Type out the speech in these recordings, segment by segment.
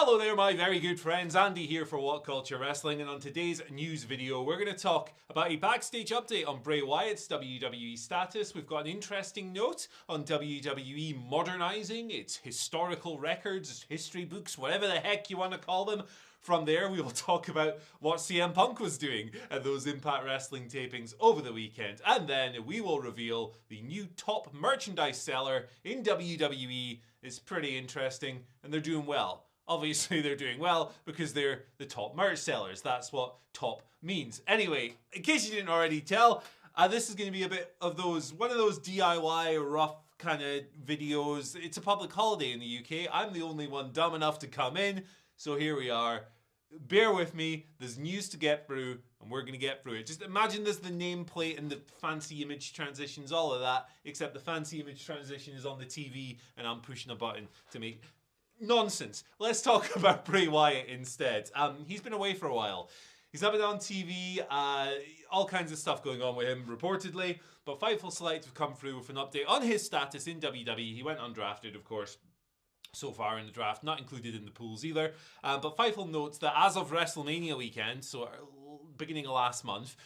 Hello there, my very good friends. Andy here for WhatCulture Wrestling, and on today's news video, we're going to talk about a backstage update on Bray Wyatt's WWE status. We've got an interesting note on WWE modernizing its historical records, history books, whatever the heck you want to call them. From there, we will talk about what CM Punk was doing at those Impact Wrestling tapings over the weekend. And then we will reveal the new top merchandise seller in WWE. It's pretty interesting, and they're doing well. Obviously, they're doing well because they're the top merch sellers. That's what top means. Anyway, in case you didn't already tell, this is going to be a bit of one of those DIY rough kind of videos. It's a public holiday in the UK. I'm the only one dumb enough to come in. So here we are. Bear with me. There's news to get through, and we're going to get through it. Just imagine there's the nameplate and the fancy image transitions, all of that, except the fancy image transition is on the TV, and I'm pushing a button to make... Nonsense. Let's talk about Bray Wyatt instead. He's been away for a while. He's not been on TV, all kinds of stuff going on with him, reportedly, but Fightful Select have come through with an update on his status in WWE. He went undrafted, of course, so far in the draft, not included in the pools either. But Fightful notes that as of WrestleMania weekend, so beginning of last month,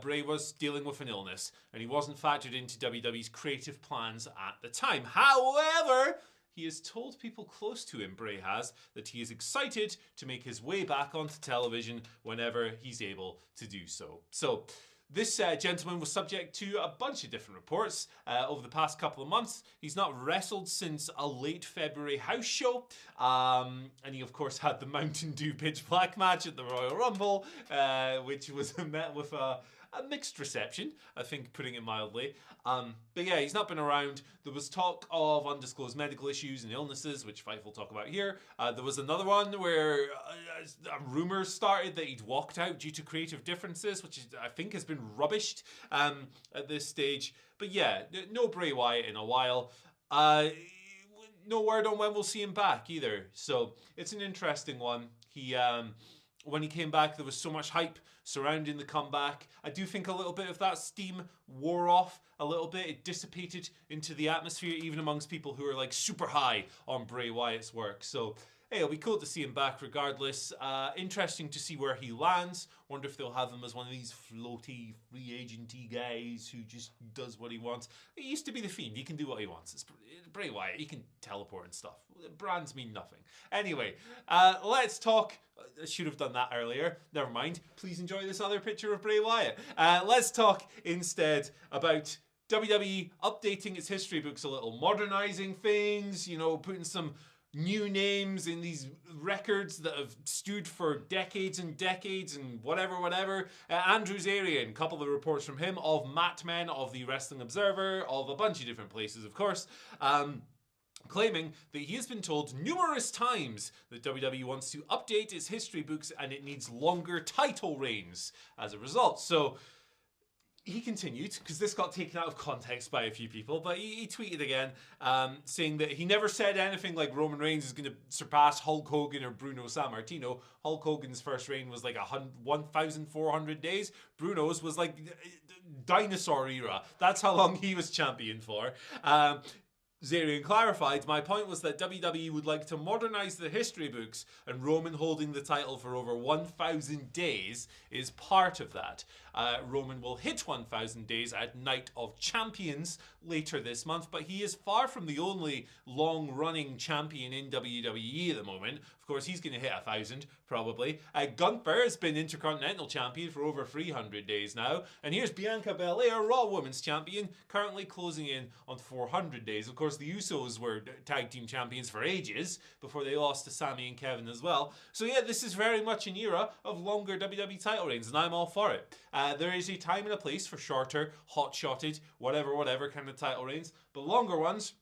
Bray was dealing with an illness, and he wasn't factored into WWE's creative plans at the time. However, he has told people close to him, Bray has, that he is excited to make his way back onto television whenever he's able to do so. So, this gentleman was subject to a bunch of different reports over the past couple of months. He's not wrestled since a late February house show. And he, of course, had the Mountain Dew Pitch Black match at the Royal Rumble, which was met with a mixed reception, I think, putting it mildly. But yeah, he's not been around. There was talk of undisclosed medical issues and illnesses, which Fife will talk about here. There was another one where a rumor started that he'd walked out due to creative differences, which I think has been rubbished at this stage. But yeah, no Bray Wyatt in a while. No word on when we'll see him back either. So it's an interesting one. When he came back, there was so much hype surrounding the comeback. I do think a little bit of that steam wore off a little bit. It dissipated into the atmosphere, even amongst people who are like super high on Bray Wyatt's work. So, hey, it'll be cool to see him back regardless. Interesting to see where he lands. Wonder if they'll have him as one of these floaty, free agenty guys who just does what he wants. He used to be the Fiend. He can do what he wants. It's Bray Wyatt. He can teleport and stuff. Brands mean nothing. Anyway, let's talk... I should have done that earlier. Never mind. Please enjoy this other picture of Bray Wyatt. Let's talk instead about WWE updating its history books a little. Modernizing things, you know, putting some new names in these records that have stood for decades and decades and whatever. Andrew Zarian, a couple of reports from him, of Matt Men, of the Wrestling Observer, of a bunch of different places, of course, claiming that he has been told numerous times that WWE wants to update its history books and it needs longer title reigns as a result. So he continued, because this got taken out of context by a few people, but he tweeted again saying that he never said anything like Roman Reigns is going to surpass Hulk Hogan or Bruno Sammartino. Hulk Hogan's first reign was like 1,400 days. Bruno's was like dinosaur era. That's how long he was champion for. Zarian clarified, my point was that WWE would like to modernize the history books, and Roman holding the title for over 1,000 days is part of that. Roman will hit 1,000 days at Night of Champions later this month, but he is far from the only long-running champion in WWE at the moment. Of course, he's going to hit 1,000, probably. Gunther has been Intercontinental Champion for over 300 days now. And here's Bianca Belair, Raw Women's Champion, currently closing in on 400 days. Of course, the Usos were Tag Team Champions for ages before they lost to Sami and Kevin as well. So yeah, this is very much an era of longer WWE title reigns, and I'm all for it. There is a time and a place for shorter, hot-shotted, whatever kind of title reigns, but longer ones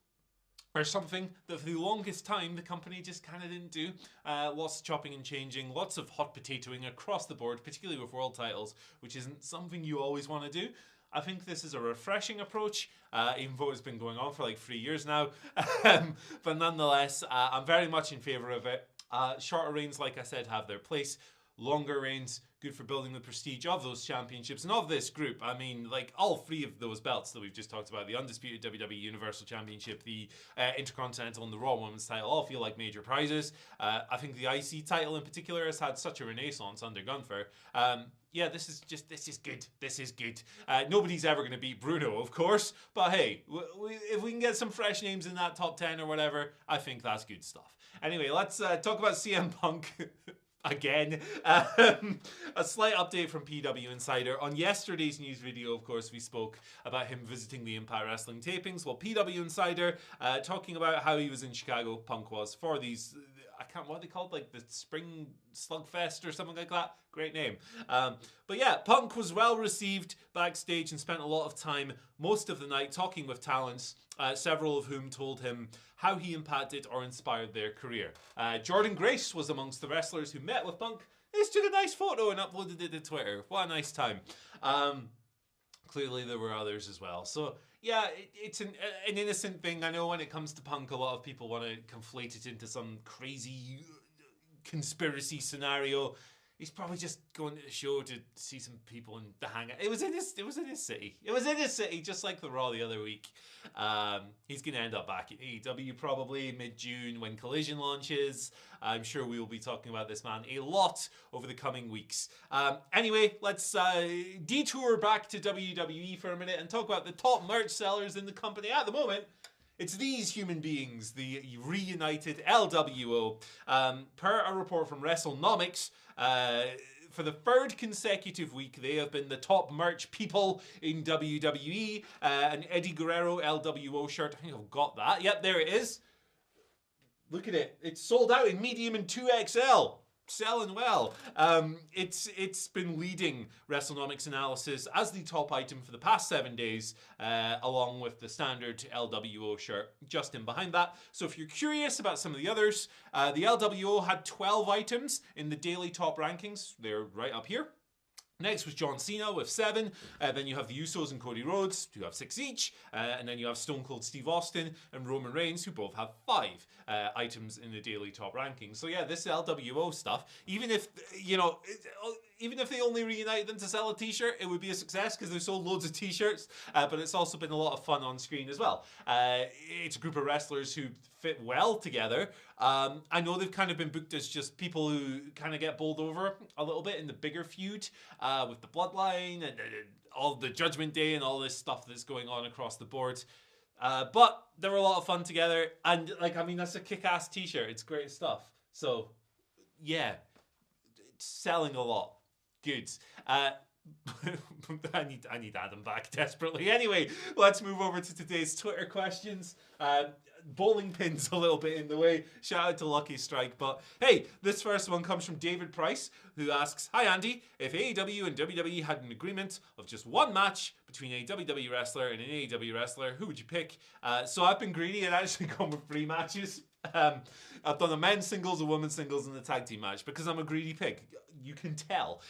are something that for the longest time the company just kind of didn't do. Lots of chopping and changing, lots of hot potatoing across the board, particularly with world titles, which isn't something you always want to do. I think this is a refreshing approach, even though it's been going on for like 3 years now. But nonetheless, I'm very much in favour of it. Shorter reigns, like I said, have their place. longer reigns, good for building the prestige of those championships and of this group. I mean, like, all three of those belts that we've just talked about, the undisputed WWE Universal Championship, the Intercontinental and the Raw Women's title, all feel like major prizes. I think the IC title in particular has had such a renaissance under Gunther. Yeah, this is good. This is good. Nobody's ever going to beat Bruno, of course, but hey, if we can get some fresh names in that top 10 or whatever, I think that's good stuff. Anyway, let's talk about CM Punk. Again, a slight update from PW Insider. On yesterday's news video, of course, we spoke about him visiting the Impact Wrestling tapings. Well, PW Insider talking about how he was in Chicago, Punk was, for these, what are they called? Like the Spring Slugfest or something like that? Great name. But yeah, Punk was well received backstage and spent a lot of time, most of the night, talking with talents, several of whom told him how he impacted or inspired their career. Jordan Grace was amongst the wrestlers who met with Punk. They just took a nice photo and uploaded it to Twitter. What a nice time. Clearly there were others as well. So yeah, it's an innocent thing. I know when it comes to Punk, a lot of people want to conflate it into some crazy conspiracy scenario. He's probably just going to the show to see some people and to hang out. It was in his city. It was in his city, just like the Raw the other week. He's going to end up back at AEW probably mid-June when Collision launches. I'm sure we will be talking about this man a lot over the coming weeks. Anyway, let's detour back to WWE for a minute and talk about the top merch sellers in the company at the moment. It's these human beings, the reunited LWO. Per a report from WrestleNomics, for the third consecutive week, they have been the top merch people in WWE. An Eddie Guerrero LWO shirt. I think I've got that. Yep, there it is. Look at it. It's sold out in medium and 2XL. Selling well. It's been leading WrestleNomics analysis as the top item for the past 7 days, along with the standard LWO shirt just in behind that. So if you're curious about some of the others, the LWO had 12 items in the daily top rankings. They're right up here. Next was John Cena with 7. Then you have the Usos and Cody Rhodes, who have 6 each. And then you have Stone Cold Steve Austin and Roman Reigns, who both have 5 items in the daily top rankings. So yeah, this LWO stuff, even if they only reunite them to sell a t-shirt, it would be a success because they've sold loads of t-shirts. But it's also been a lot of fun on screen as well. It's a group of wrestlers who fit well together. I know they've kind of been booked as just people who kind of get bowled over a little bit in the bigger feud with the Bloodline and all the Judgment Day and all this stuff that's going on across the board. But they were a lot of fun together. And that's a kick-ass t-shirt. It's great stuff. So yeah, it's selling a lot. Good. I need Adam back desperately. Anyway, let's move over to today's Twitter questions. Bowling pins a little bit in the way. Shout out to Lucky Strike. But hey, this first one comes from David Price, who asks, "Hi Andy, if AEW and WWE had an agreement of just one match between a WWE wrestler and an AEW wrestler, who would you pick?" So I've been greedy and actually gone with 3 matches. I've done a men's singles, a women's singles, and a tag team match because I'm a greedy pig. You can tell.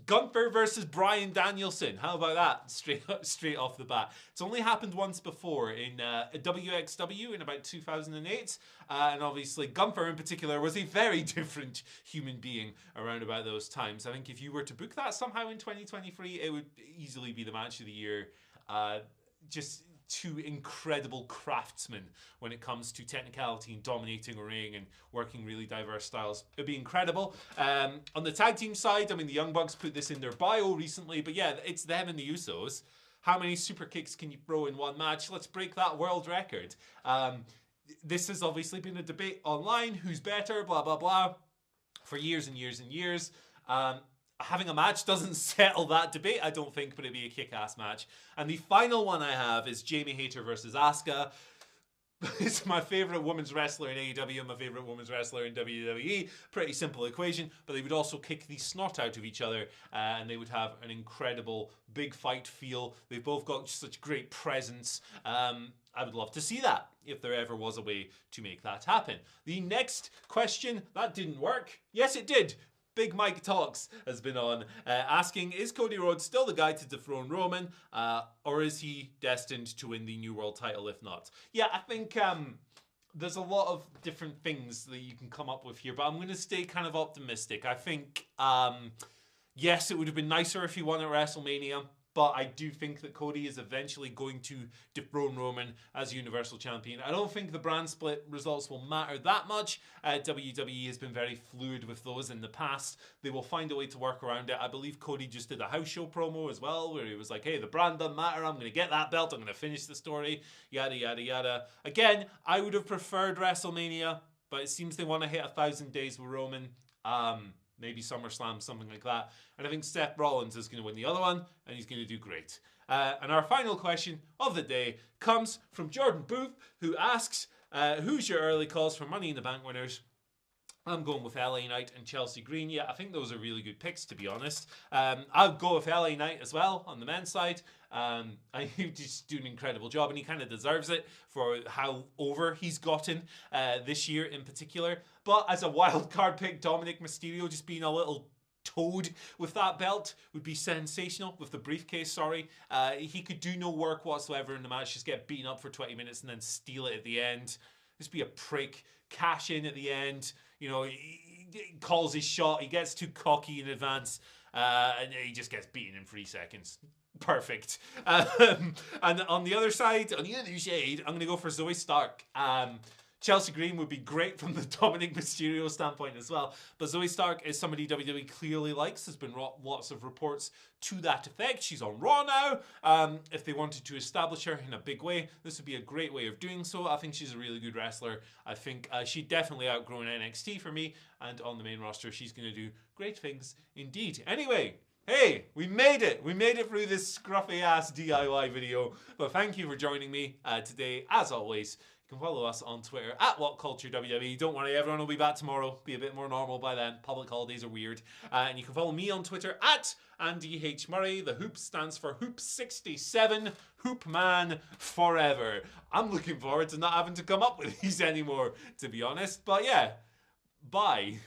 Gunther versus Bryan Danielson. How about that? Straight off the bat. It's only happened once before in WXW in about 2008. And obviously Gunther in particular was a very different human being around about those times. I think if you were to book that somehow in 2023, it would easily be the match of the year. Just 2 incredible craftsmen when it comes to technicality and dominating a ring and working really diverse styles. It'd be incredible. On the tag team side, I mean, the Young Bucks put this in their bio recently, but yeah, it's them and the Usos. How many super kicks can you throw in one match? Let's break that world record. This has obviously been a debate online. Who's better? Blah, blah, blah. For years and years and years. Having a match doesn't settle that debate, I don't think, but it'd be a kick-ass match. And the final one I have is Jamie Hayter versus Asuka. It's my favourite women's wrestler in AEW and my favourite women's wrestler in WWE. Pretty simple equation, but they would also kick the snot out of each other and they would have an incredible big fight feel. They've both got such great presence. I would love to see that if there ever was a way to make that happen. The next question, that didn't work. Yes, it did. Big Mike Talks has been on asking, is Cody Rhodes still the guy to dethrone Roman or is he destined to win the New World title if not? Yeah, I think there's a lot of different things that you can come up with here, but I'm going to stay kind of optimistic. I think, yes, it would have been nicer if he won at WrestleMania, but I do think that Cody is eventually going to dethrone Roman as Universal Champion. I don't think the brand split results will matter that much. WWE has been very fluid with those in the past. They will find a way to work around it. I believe Cody just did a house show promo as well, where he was like, hey, the brand doesn't matter. I'm going to get that belt. I'm going to finish the story. Yada, yada, yada. Again, I would have preferred WrestleMania, but it seems they want to hit 1,000 days with Roman. Maybe SummerSlam, something like that. And I think Seth Rollins is going to win the other one, and he's going to do great. And our final question of the day comes from Jordan Booth, who asks, who's your early calls for Money in the Bank winners? I'm going with LA Knight and Chelsea Green. Yeah, I think those are really good picks, to be honest. I'll go with LA Knight as well on the men's side. He just do an incredible job, and he kind of deserves it for how over he's gotten this year in particular. But as a wild card pick, Dominic Mysterio just being a little toad with that belt would be sensational. With the briefcase, sorry. He could do no work whatsoever in the match, just get beaten up for 20 minutes and then steal it at the end. Just be a prick, cash in at the end. You know, he calls his shot, he gets too cocky in advance, and he just gets beaten in 3 seconds. Perfect. And on the other side, I'm going to go for Zoe Stark. Chelsea Green would be great from the Dominic Mysterio standpoint as well. But Zoe Stark is somebody WWE clearly likes. There's been lots of reports to that effect. She's on Raw now. If they wanted to establish her in a big way, this would be a great way of doing so. I think she's a really good wrestler. I think she'd definitely outgrown NXT for me. And on the main roster, she's going to do great things indeed. Anyway, hey, we made it. We made it through this scruffy-ass DIY video. But thank you for joining me today. As always, you can follow us on Twitter at WhatCultureWWE. Don't worry, everyone will be back tomorrow. Be a bit more normal by then. Public holidays are weird. And you can follow me on Twitter at Andy H. Murray. The Hoop stands for Hoop67. Hoopman forever. I'm looking forward to not having to come up with these anymore, to be honest. But yeah, bye.